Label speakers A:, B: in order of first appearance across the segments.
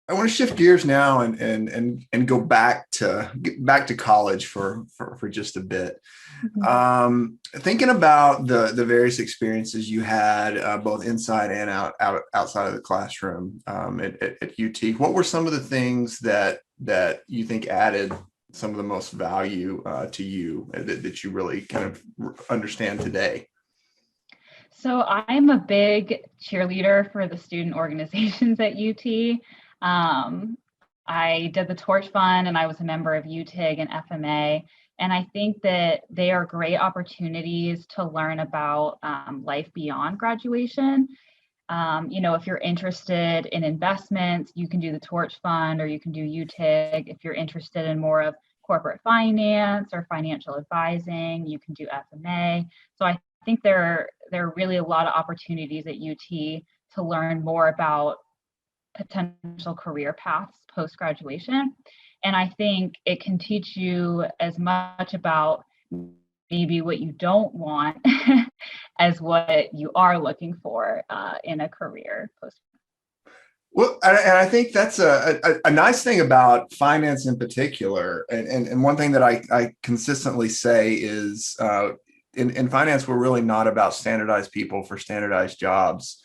A: I want to shift gears now and go back to college for just a bit.
B: Mhm.
A: Thinking about the various experiences you had, both inside and outside of the classroom, at UT. What were some of the things that you think added some of the most value, to you, that you really kind of understand today?
B: So I'm a big cheerleader for the student organizations at UT. Um, I did the Torch Fund and I was a member of UTIG and FMA. And I think that they are great opportunities to learn about life beyond graduation. If you're interested in investments, you can do the Torch Fund or you can do UTIG. If you're interested in more of corporate finance or financial advising, you can do FMA. So I think there are really a lot of opportunities at UT to learn more about potential career paths post graduation. And I think it can teach you as much about maybe what you don't want as what you are looking for in a career post.
A: Well, and I think that's a nice thing about finance in particular. And one thing that I consistently say is, in finance, we're really not about standardized people for standardized jobs.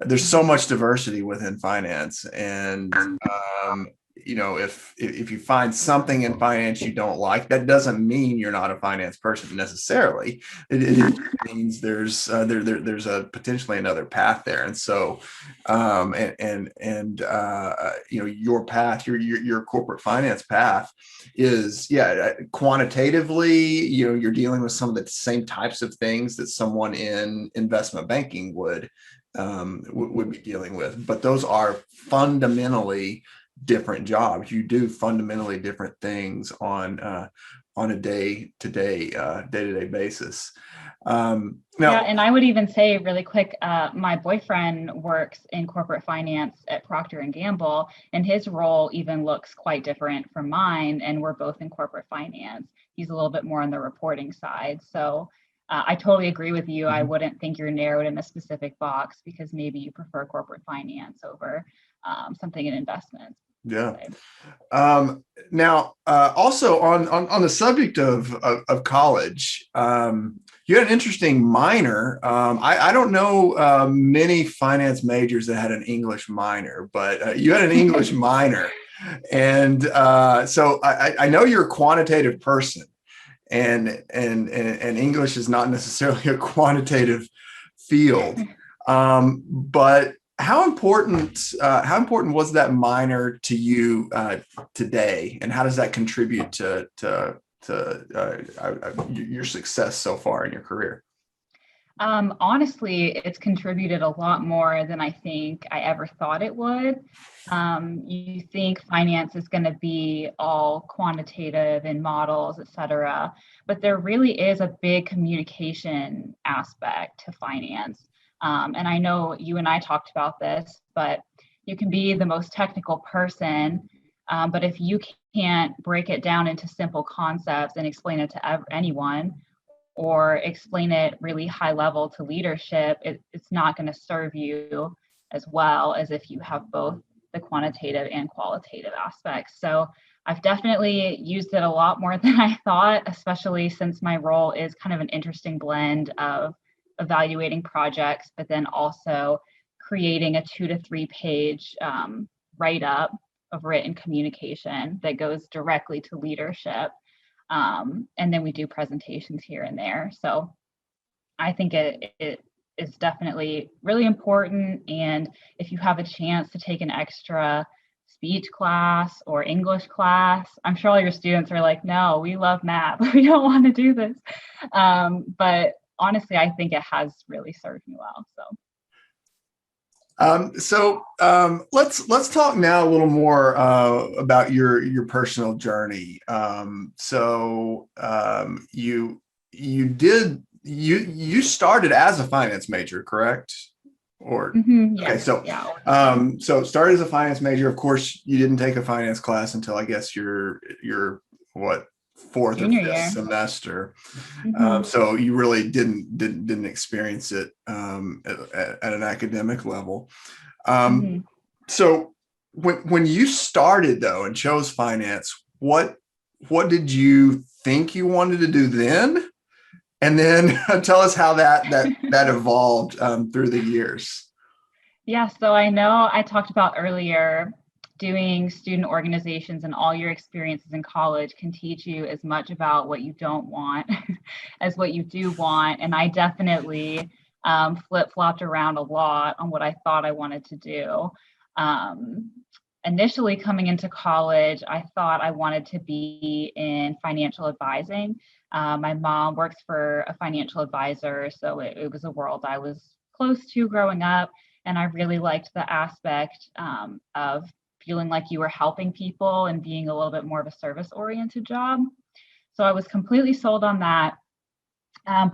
A: There's so much diversity within finance. And, if you find something in finance you don't like, that doesn't mean you're not a finance person necessarily. It means there's a potentially another path there. And so, your path, your corporate finance path is, yeah, quantitatively, you're dealing with some of the same types of things that someone in investment banking would be dealing with, but those are fundamentally different jobs. You do fundamentally different things on a day-to-day basis.
B: Yeah,
A: Now,
B: and I would even say really quick, my boyfriend works in corporate finance at Procter and Gamble, and his role even looks quite different from mine. And we're both in corporate finance. He's a little bit more on the reporting side. So I totally agree with you. I wouldn't think you're narrowed in a specific box because maybe you prefer corporate finance over something in investments.
A: yeah.
B: Right?
A: Now, also on the subject of college, you had an interesting minor. I don't know many finance majors that had an English minor, but you had an English minor, and so I know you're a quantitative person, and English is not necessarily a quantitative field, but how important was that minor to you today, and how does that contribute to your success so far in your career?
B: Honestly, it's contributed a lot more than I think I ever thought it would. You think finance is going to be all quantitative and models, et cetera, but there really is a big communication aspect to finance. And I know you and I talked about this, but you can be the most technical person, but if you can't break it down into simple concepts and explain it to anyone, or explain it really high level to leadership, it's not going to serve you as well as if you have both the quantitative and qualitative aspects. So I've definitely used it a lot more than I thought, especially since my role is kind of an interesting blend of evaluating projects, but then also creating a 2 to 3 page write up of written communication that goes directly to leadership. And then we do presentations here and there. So I think it is definitely really important. And if you have a chance to take an extra speech class or English class, I'm sure all your students are like, no, we love math. We don't want to do this. But honestly, I think it has really served me well. So.
A: Let's talk now a little more about your personal journey. You started as a finance major, correct? Or okay,
B: Yes, yeah.
A: so started as a finance major. Of course, you didn't take a finance class until I guess your what, fourth or
B: Junior
A: fifth
B: year.
A: semester.
B: Mm-hmm.
A: So you really didn't experience it at an academic level. Um,
B: Mm-hmm.
A: so When you started though and chose finance, what did you think you wanted to do then? And then tell us how that evolved through the years.
B: Yeah, so I know I talked about earlier doing student organizations, and all your experiences in college can teach you as much about what you don't want as what you do want. And I definitely flip-flopped around a lot on what I thought I wanted to do. Um, Initially coming into college, I thought I wanted to be in financial advising. My mom works for a financial advisor, so it was a world I was close to growing up. And I really liked the aspect of feeling like you were helping people and being a little bit more of a service-oriented job. So I was completely sold on that,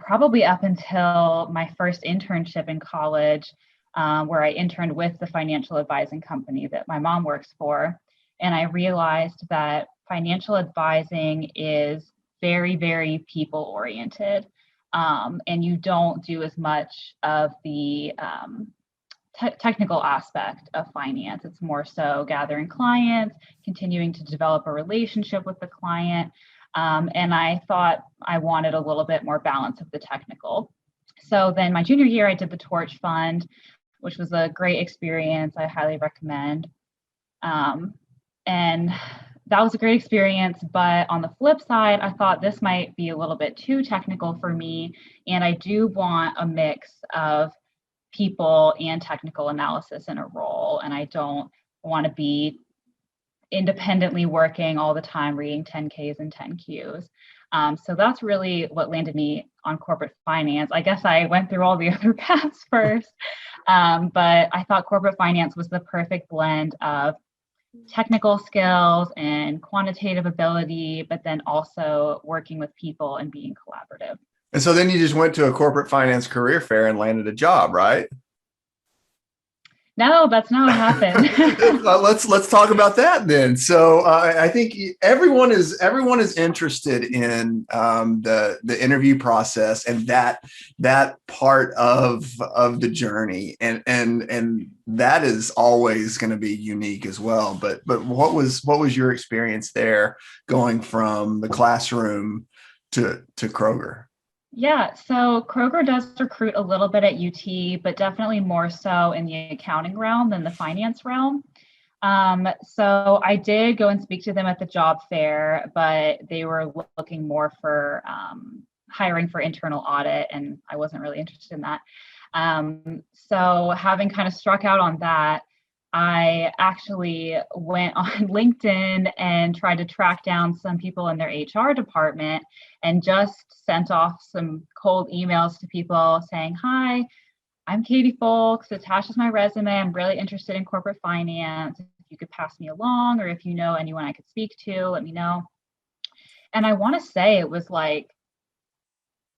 B: probably up until my first internship in college, where I interned with the financial advising company that my mom works for. And I realized that financial advising is very, very people-oriented. And you don't do as much of the technical aspect of finance. It's more so gathering clients, continuing to develop a relationship with the client. And I thought I wanted a little bit more balance of the technical. So then my junior year, I did the Torch Fund, which was a great experience. I highly recommend. And that was a great experience. But on the flip side, I thought this might be a little bit too technical for me. And I do want a mix of people and technical analysis in a role. And I don't want to be independently working all the time, reading 10Ks and 10Qs. So that's really what landed me on corporate finance. I guess I went through all the other paths first, but I thought corporate finance was the perfect blend of technical skills and quantitative ability, but then also working with people and being collaborative.
A: And so then you just went to a corporate finance career fair and landed a job, right?
B: No, that's not what happened.
A: Let's talk about that then. So I think everyone is interested in the interview process and that part of the journey, and that is always going to be unique as well. But what was your experience there, going from the classroom to Kroger?
B: Yeah, so Kroger does recruit a little bit at UT, but definitely more so in the accounting realm than the finance realm. So I did go and speak to them at the job fair, but they were looking more for hiring for internal audit, and I wasn't really interested in that. So having kind of struck out on that, I actually went on LinkedIn and tried to track down some people in their HR department and just sent off some cold emails to people saying, "Hi, I'm Katie Fowlkes. Attached is my resume. I'm really interested in corporate finance. If you could pass me along, or if you know anyone I could speak to, let me know." And I want to say it was like,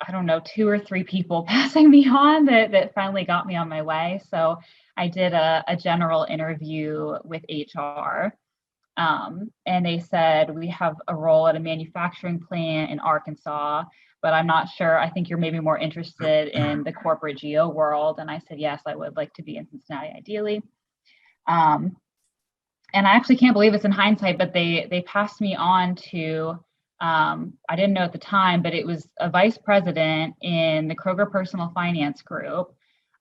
B: I don't know, 2 or 3 people passing me on that finally got me on my way. So I did a general interview with HR, and they said, "We have a role at a manufacturing plant in Arkansas, but I'm not sure. I think you're maybe more interested in the corporate geo world." And I said, "Yes, I would like to be in Cincinnati, ideally." Um, and I actually can't believe it's in hindsight, but they passed me on to, I didn't know at the time, but it was a vice president in the Kroger Personal Finance Group.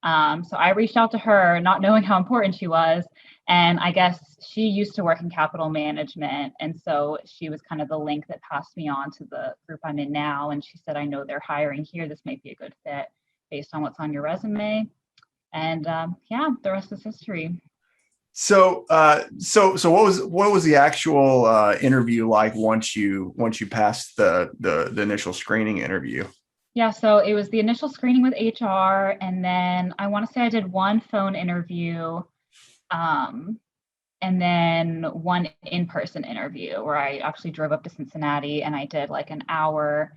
B: So I reached out to her, not knowing how important she was. And I guess she used to work in capital management. And so she was kind of the link that passed me on to the group I'm in now. And she said, "I know they're hiring here. This might be a good fit based on what's on your resume." And yeah, the rest is history.
A: So, so what was the actual interview like once you passed the initial screening interview?
B: Yeah, so it was the initial screening with HR, and then I want to say I did one phone interview, um, and then one in-person interview where I actually drove up to Cincinnati and I did like an hour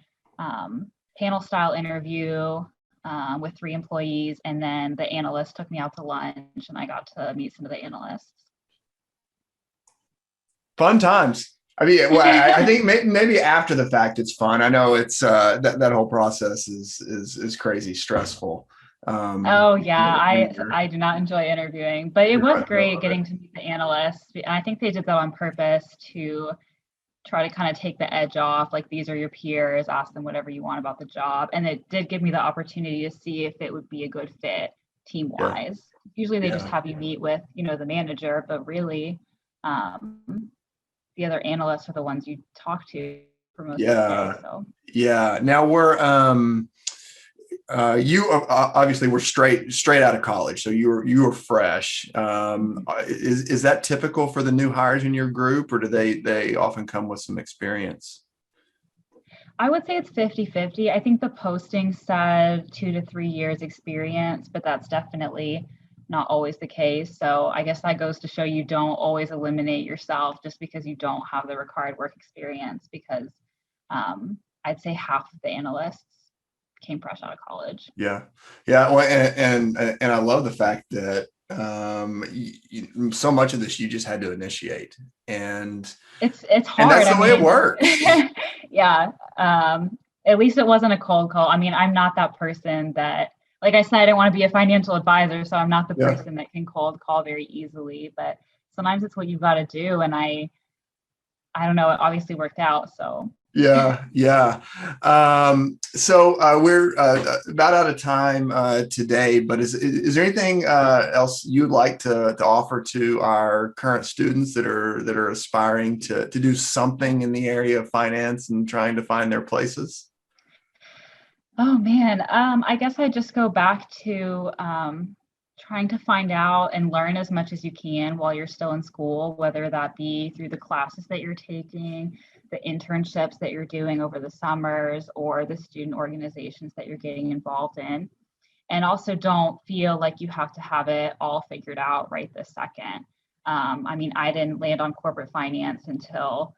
B: panel style interview with 3 employees, and then the analyst took me out to lunch and I got to meet some of the analysts.
A: Fun times. I mean, well, I think maybe after the fact it's fun. I know it's that whole process is crazy stressful.
B: Oh yeah,
A: manager.
B: I do not enjoy interviewing, but it was
A: Yeah, I
B: great
A: love it.
B: getting to meet the analysts. And I think they did that on purpose to try to kind of take the edge off. Like, these are your peers, ask them whatever you want about the job. And it did give me the opportunity to see if it would be a good fit team
A: Yeah,
B: wise. Usually they just
A: yeah,
B: have you meet with, the manager, but really the other analysts are the ones you talk to for most of the day.
A: yeah,
B: So
A: yeah. Now you obviously were straight out of college, so you were fresh. Is that typical for the new hires in your group, or do they often come with some experience?
B: I would say it's 50-50. I think the posting said 2 to 3 years experience, but that's definitely not always the case. So I guess that goes to show you don't always eliminate yourself just because you don't have the required work experience, because I'd say half of the analysts came fresh out of college.
A: Yeah, yeah. Well, and I love the fact that so much of this you just had to initiate, and
B: It's
A: and
B: hard.
A: that's
B: I
A: the way it
B: mean,
A: works.
B: yeah. At least it wasn't a cold call. I mean, I'm not that person that, like I said, I didn't want to be a financial advisor, so I'm not the
A: Yeah.
B: person that can cold call very easily. But sometimes it's what you've got to do, and I don't know. It obviously worked out. So
A: Yeah, yeah. So we're about out of time today, but is there anything else you'd like to offer to our current students that are aspiring to do something in the area of finance and trying to find their places?
B: oh man, I guess I just go back to trying to find out and learn as much as you can while you're still in school, whether that be through the classes that you're taking, the internships that you're doing over the summers, or the student organizations that you're getting involved in. And also don't feel like you have to have it all figured out right this second. I mean, I didn't land on corporate finance until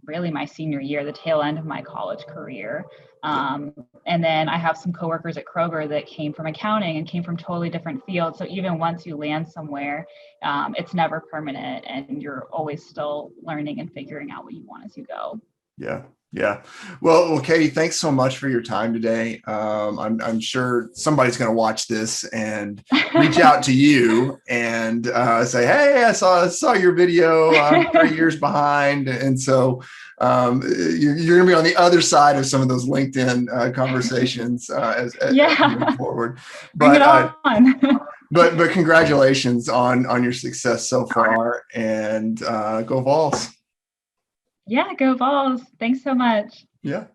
B: really my senior year, the tail end of my college career.
A: Yeah.
B: Um, and then I have some coworkers at Kroger that came from accounting and came from totally different fields. So even once you land somewhere, it's never permanent, and you're always still learning and figuring out what you want as you go.
A: Yeah. Yeah. Well, Katie, thanks so much for your time today. I'm sure somebody's going to watch this and reach out to you and say, "Hey, I saw your video. I'm 3 years behind," and so you're going to be on the other side of some of those LinkedIn conversations as we move
B: Yeah,
A: forward.
B: bring it
A: But
B: on.
A: but congratulations on your success so far, and go Vols.
B: Yeah, go Vols. Thanks so much.
A: Yeah.